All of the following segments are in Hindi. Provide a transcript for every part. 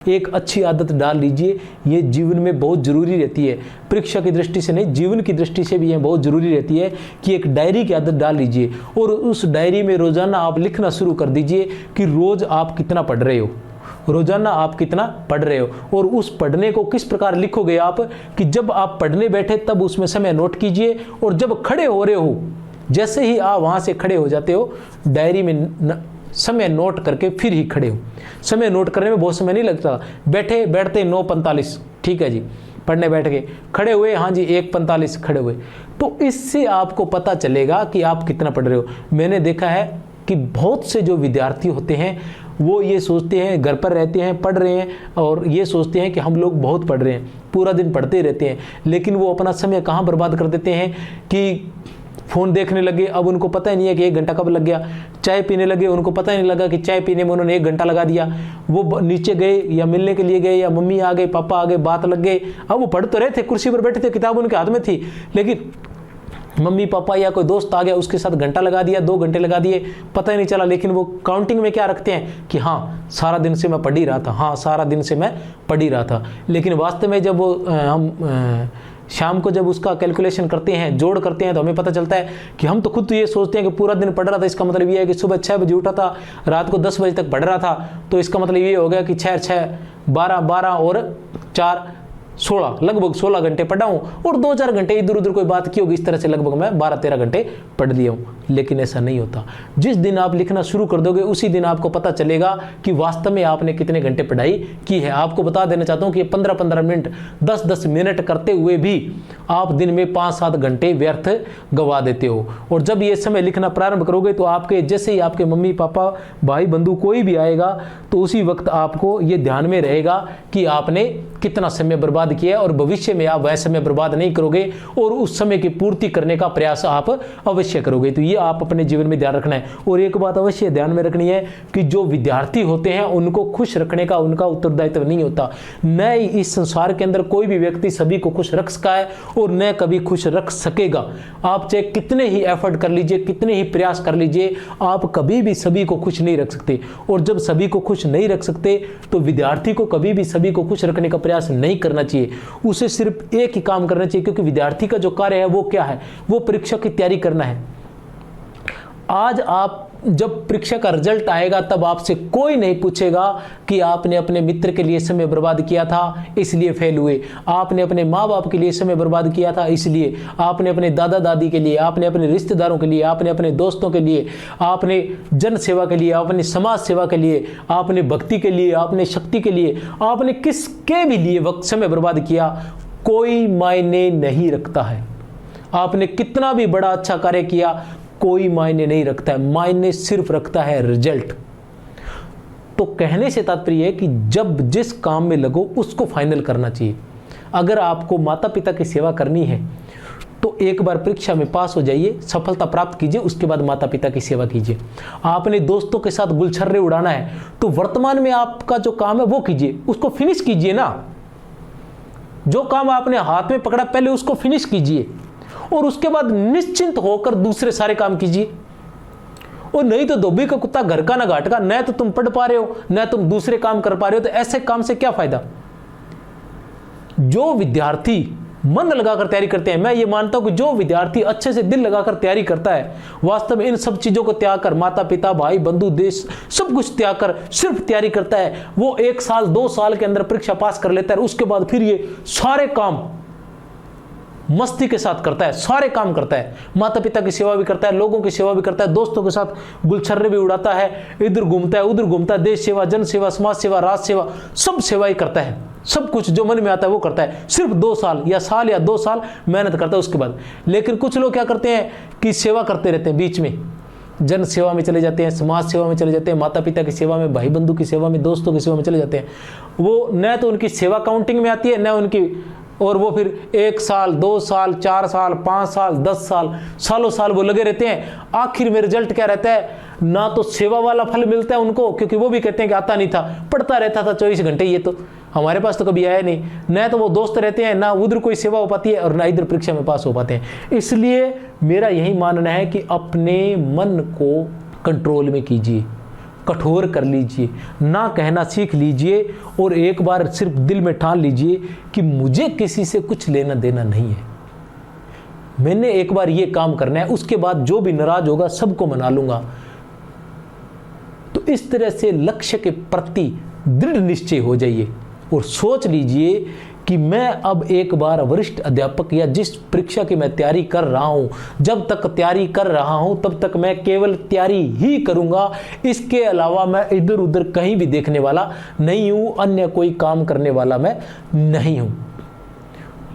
एक अच्छी आदत डाल लीजिए, ये जीवन में बहुत ज़रूरी रहती है। परीक्षा की दृष्टि से नहीं, जीवन की दृष्टि से भी ये बहुत ज़रूरी रहती है कि एक डायरी की आदत डाल लीजिए और उस डायरी में रोज़ाना आप लिखना शुरू कर दीजिए कि रोज़ आप कितना पढ़ रहे हो, रोज़ाना आप कितना पढ़ रहे हो। और उस पढ़ने को किस प्रकार लिखोगे आप कि जब आप पढ़ने बैठे तब उसमें समय नोट कीजिए, और जब खड़े हो रहे हो, जैसे ही आप वहाँ से खड़े हो जाते हो, डायरी में समय नोट करके फिर ही खड़े हो। समय नोट करने में बहुत समय नहीं लगता। बैठते 9:45, ठीक है जी, पढ़ने बैठ गए, खड़े हुए, हाँ जी 1:45 खड़े हुए, तो इससे आपको पता चलेगा कि आप कितना पढ़ रहे हो। मैंने देखा है कि बहुत से जो विद्यार्थी होते हैं वो ये सोचते हैं, घर पर रहते हैं, पढ़ रहे हैं, और ये सोचते हैं कि हम लोग बहुत पढ़ रहे हैं, पूरा दिन पढ़ते रहते हैं, लेकिन वो अपना समय कहाँ बर्बाद कर देते हैं कि फ़ोन देखने लगे। अब उनको पता ही नहीं है कि 1 घंटा कब लग गया। चाय पीने लगे, उनको पता ही नहीं लगा कि चाय पीने में उन्होंने 1 घंटा लगा दिया। वो नीचे गए या मिलने के लिए गए या मम्मी आ गए, पापा आ गए, बात लग गए। अब वो पढ़ तो रहे थे, कुर्सी पर बैठे थे, किताब उनके हाथ में थी, लेकिन मम्मी पापा या कोई दोस्त आ गया, उसके साथ घंटा लगा दिया, 2 घंटे लगा दिए, पता ही नहीं चला। लेकिन वो काउंटिंग में क्या रखते हैं कि हाँ सारा दिन से मैं पढ़ ही रहा था, हाँ सारा दिन से मैं पढ़ ही रहा था। लेकिन वास्तव में जब वो हम शाम को जब उसका कैलकुलेशन करते हैं, जोड़ करते हैं, तो हमें पता चलता है कि हम तो खुद तो ये सोचते हैं कि पूरा दिन पढ़ रहा था। इसका मतलब ये है कि सुबह 6 बजे उठा था, रात को 10 बजे तक पढ़ रहा था, तो इसका मतलब ये हो गया कि 6 12 और 4 16, लगभग 16 घंटे पढ़ा हूँ, और 2-4 घंटे इधर उधर कोई बात की होगी, इस तरह से लगभग मैं 12-13 घंटे पढ़ लिया हूँ। लेकिन ऐसा नहीं होता। जिस दिन आप लिखना शुरू कर दोगे उसी दिन आपको पता चलेगा कि वास्तव में आपने कितने घंटे पढ़ाई की है। आपको बता देना चाहता हूँ कि 15-15 मिनट, 10-10 मिनट करते हुए भी आप दिन में 5-7 घंटे व्यर्थ गवा देते हो। और जब ये समय लिखना प्रारंभ करोगे तो आपके जैसे ही आपके मम्मी पापा भाई बंधु कोई भी आएगा तो उसी वक्त आपको ये ध्यान में रहेगा कि आपने कितना समय बर्बाद किया है, और भविष्य में आप वह समय बर्बाद नहीं करोगे और उस समय की पूर्ति करने का प्रयास आप अवश्य करोगे। तो ये आप अपने जीवन में ध्यान रखना है। और एक बात अवश्य ध्यान में रखनी है कि जो विद्यार्थी होते हैं उनको खुश रखने का उनका उत्तरदायित्व नहीं होता। न इस संसार के अंदर कोई भी व्यक्ति सभी को खुश रख सका है और न कभी खुश रख सकेगा। आप चाहे कितने ही एफर्ट कर लीजिए, कितने ही प्रयास कर लीजिए, आप कभी भी सभी को खुश नहीं रख सकते। और जब सभी को खुश नहीं रख सकते तो विद्यार्थी को कभी भी सभी को खुश रखने का प्रयास नहीं करना चाहिए। उसे सिर्फ एक ही काम करना चाहिए, क्योंकि विद्यार्थी का जो कार्य है वो क्या है, वो परीक्षा की तैयारी करना है। आज आप जब परीक्षा का रिजल्ट आएगा तब आपसे कोई नहीं पूछेगा कि आपने अपने मित्र के लिए समय बर्बाद किया था इसलिए फेल हुए, आपने अपने माँ बाप के लिए समय बर्बाद किया था इसलिए, आपने अपने दादा दादी के लिए, आपने अपने रिश्तेदारों के लिए, आपने अपने दोस्तों के लिए, आपने जन सेवा के लिए, आपने समाज सेवा के लिए, आपने भक्ति के लिए, आपने शक्ति के लिए, आपने किसके भी लिए वक्त समय बर्बाद किया, कोई मायने नहीं रखता है। आपने कितना भी बड़ा अच्छा कार्य किया कोई मायने नहीं रखता है, मायने सिर्फ रखता है रिजल्ट। तो कहने से तात्पर्य है कि जब जिस काम में लगो उसको फाइनल करना चाहिए। अगर आपको माता पिता की सेवा करनी है तो एक बार परीक्षा में पास हो जाइए, सफलता प्राप्त कीजिए, उसके बाद माता पिता की सेवा कीजिए। आपने दोस्तों के साथ गुलछर्रे उड़ाना है तो वर्तमान में आपका जो काम है वो कीजिए, उसको फिनिश कीजिए ना। जो काम आपने हाथ में पकड़ा पहले उसको फिनिश कीजिए और उसके बाद निश्चिंत होकर दूसरे सारे काम कीजिए। और नहीं तो धोबी का कुत्ता घर का ना घाट का, न तो तुम पढ़ पा रहे हो न तुम दूसरे काम कर पा रहे हो, तो ऐसे काम से क्या फायदा। जो विद्यार्थी मन लगाकर तैयारी करते हैं, मैं ये मानता हूं कि जो विद्यार्थी अच्छे से दिल लगाकर तैयारी करता है, वास्तव में इन सब चीजों को त्याग कर, माता पिता भाई बंधु देश सब कुछ त्याग कर सिर्फ तैयारी करता है, वो 1 साल 2 साल के अंदर परीक्षा पास कर लेता है। उसके बाद फिर ये सारे काम मस्ती के साथ करता है, सारे काम करता है, माता पिता की सेवा भी करता है, लोगों की सेवा भी करता है, दोस्तों के साथ गुलछर्रे भी उड़ाता है, इधर घूमता है उधर घूमता है, देश सेवा, जन सेवा, समाज सेवा, राष्ट्र सेवा, सब सेवाएं करता है, सब कुछ जो मन में आता है वो करता है। सिर्फ 2 साल या 2 साल मेहनत करता है उसके बाद। लेकिन कुछ लोग क्या करते हैं कि सेवा करते रहते हैं, बीच में जन सेवा में चले जाते हैं, समाज सेवा में चले जाते हैं, माता पिता की सेवा में, भाई बंधु की सेवा में, दोस्तों की सेवा में चले जाते हैं। वो न तो उनकी सेवा काउंटिंग में आती है न उनकी, और वो फिर 1 साल 2 साल 4 साल 5 साल 10 साल सालों साल वो लगे रहते हैं। आखिर में रिजल्ट क्या रहता है, ना तो सेवा वाला फल मिलता है उनको, क्योंकि वो भी कहते हैं कि आता नहीं था, पढ़ता रहता था 24 घंटे, ये तो हमारे पास तो कभी आया नहीं। न तो वो दोस्त रहते हैं, ना उधर कोई सेवा हो पाती है और ना इधर परीक्षा में पास हो पाते हैं। इसलिए मेरा यही मानना है कि अपने मन को कंट्रोल में कीजिए, कठोर कर लीजिए, ना कहना सीख लीजिए और एक बार सिर्फ दिल में ठान लीजिए कि मुझे किसी से कुछ लेना देना नहीं है। मैंने एक बार ये काम करना है, उसके बाद जो भी नाराज होगा सबको मना लूंगा। तो इस तरह से लक्ष्य के प्रति दृढ़ निश्चय हो जाइए और सोच लीजिए कि मैं अब एक बार वरिष्ठ अध्यापक या जिस परीक्षा की मैं तैयारी कर रहा हूं, जब तक तैयारी कर रहा हूं तब तक मैं केवल तैयारी ही करूंगा। इसके अलावा मैं इधर उधर कहीं भी देखने वाला नहीं हूं, अन्य कोई काम करने वाला मैं नहीं हूं।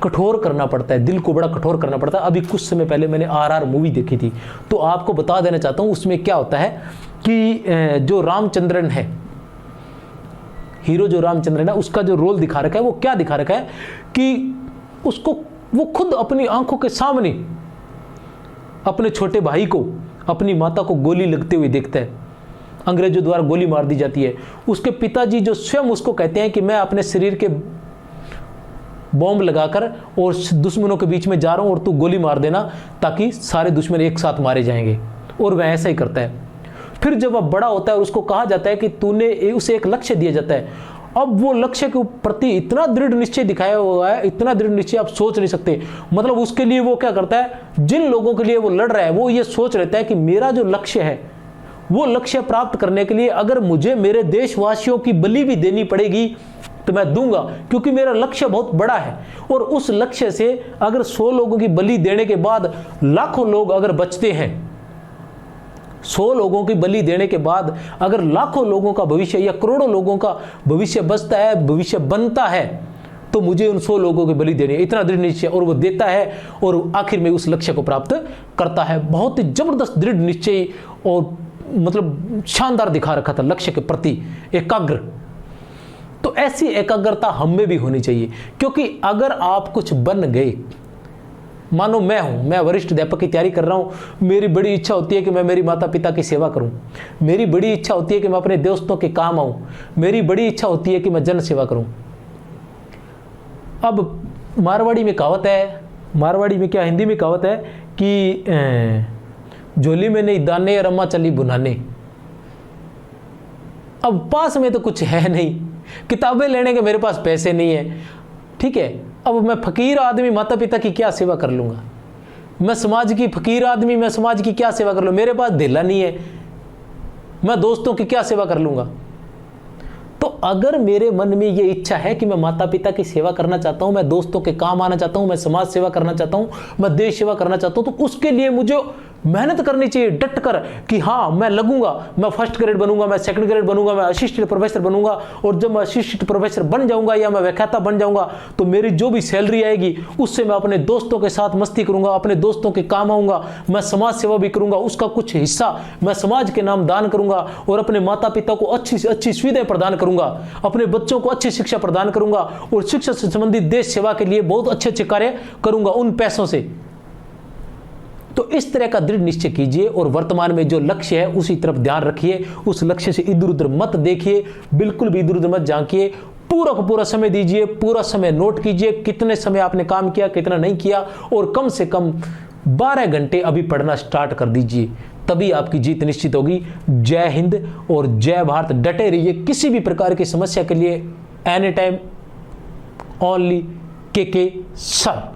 कठोर करना पड़ता है, दिल को बड़ा कठोर करना पड़ता है। अभी कुछ समय पहले मैंने RR मूवी देखी थी, तो आपको बता देना चाहता हूं उसमें क्या होता है कि जो रामचंद्रन है, हीरो जो रामचंद्रन है, उसका जो रोल दिखा रखा है वो क्या दिखा रखा है कि उसको वो खुद अपनी आंखों के सामने अपने छोटे भाई को, अपनी माता को गोली लगते हुए देखता है, अंग्रेजों द्वारा गोली मार दी जाती है। उसके पिताजी जो स्वयं उसको कहते हैं कि मैं अपने शरीर के बॉम्ब लगाकर और दुश्मनों के बीच में जा रहा हूं और तू गोली मार देना ताकि सारे दुश्मन एक साथ मारे जाएंगे, और वह ऐसा ही करता है। फिर जब वह बड़ा होता है और उसको कहा जाता है कि तूने, उसे एक लक्ष्य दिया जाता है, अब वो लक्ष्य के प्रति इतना दृढ़ निश्चय दिखाया हुआ है, इतना दृढ़ निश्चय आप सोच नहीं सकते। मतलब उसके लिए वो क्या करता है, जिन लोगों के लिए वो लड़ रहा है वो ये सोच रहता है कि मेरा जो लक्ष्य है वो लक्ष्य प्राप्त करने के लिए अगर मुझे मेरे देशवासियों की बलि भी देनी पड़ेगी तो मैं दूंगा, क्योंकि मेरा लक्ष्य बहुत बड़ा है। और उस लक्ष्य से अगर 100 लोगों की बलि देने के बाद लाखों लोग अगर बचते हैं, 100 लोगों की बलि देने के बाद अगर लाखों लोगों का भविष्य या करोड़ों लोगों का भविष्य बचता है, भविष्य बनता है, तो मुझे उन 100 लोगों की बलि देनी है, इतना दृढ़ निश्चय। और वो देता है और आखिर में उस लक्ष्य को प्राप्त करता है। बहुत ही जबरदस्त दृढ़ निश्चय और मतलब शानदार दिखा रखा था लक्ष्य के प्रति एकाग्र। तो ऐसी एकाग्रता हम में भी होनी चाहिए, क्योंकि अगर आप कुछ बन गए, मानो मैं वरिष्ठ अध्यापक की तैयारी कर रहा हूं, मेरी बड़ी इच्छा होती है कि मैं मेरी माता पिता की सेवा करूं, मेरी बड़ी इच्छा होती है कि मैं अपने दोस्तों के काम आऊं, मेरी बड़ी इच्छा होती है कि मैं जन सेवा करूं। अब मारवाड़ी में कहावत है, मारवाड़ी में क्या हिंदी में कहावत है कि झोली में नहीं दाने रम्मा चली बुनाने। अब पास में तो कुछ है नहीं, किताबें लेने के मेरे पास पैसे नहीं है, ठीक है। अब मैं फकीर आदमी माता पिता की क्या सेवा कर लूंगा, मैं समाज की फकीर आदमी, मैं समाज की क्या सेवा कर लूंगा, मेरे पास धेला नहीं है, मैं दोस्तों की क्या सेवा कर लूंगा। तो अगर मेरे मन में ये इच्छा है कि मैं माता पिता की सेवा करना चाहता हूं, मैं दोस्तों के काम आना चाहता हूं, मैं समाज सेवा करना चाहता हूं, मैं देश सेवा करना चाहता हूं, तो उसके लिए मुझे मेहनत करनी चाहिए डट कर कि हाँ मैं लगूंगा, मैं फर्स्ट ग्रेड बनूंगा, मैं सेकंड ग्रेड बनूंगा, मैं असिस्टेंट प्रोफेसर बनूंगा, और जब मैं असिस्टेंट प्रोफेसर बन जाऊंगा या मैं व्याख्याता बन जाऊंगा तो मेरी जो भी सैलरी आएगी उससे मैं अपने दोस्तों के साथ मस्ती करूंगा, अपने दोस्तों के काम आऊंगा, मैं समाज सेवा भी करूंगा, उसका कुछ हिस्सा मैं समाज के नाम दान करूंगा और अपने माता पिता को अच्छी से अच्छी सुविधाएं प्रदान करूंगा, अपने बच्चों को अच्छी शिक्षा प्रदान करूंगा और शिक्षा से संबंधित देश सेवा के लिए बहुत अच्छे अच्छे कार्य करूंगा उन पैसों से। तो इस तरह का दृढ़ निश्चय कीजिए और वर्तमान में जो लक्ष्य है उसी तरफ ध्यान रखिए, उस लक्ष्य से इधर उधर मत देखिए, बिल्कुल भी इधर उधर मत झांकिए, पूरा का पूरा समय दीजिए, पूरा समय नोट कीजिए कितने समय आपने काम किया, कितना नहीं किया, और कम से कम 12 घंटे अभी पढ़ना स्टार्ट कर दीजिए, तभी आपकी जीत निश्चित होगी। जय हिंद और जय भारत। डटे रहिए, किसी भी प्रकार की समस्या के लिए एनी टाइम ओनली के सर।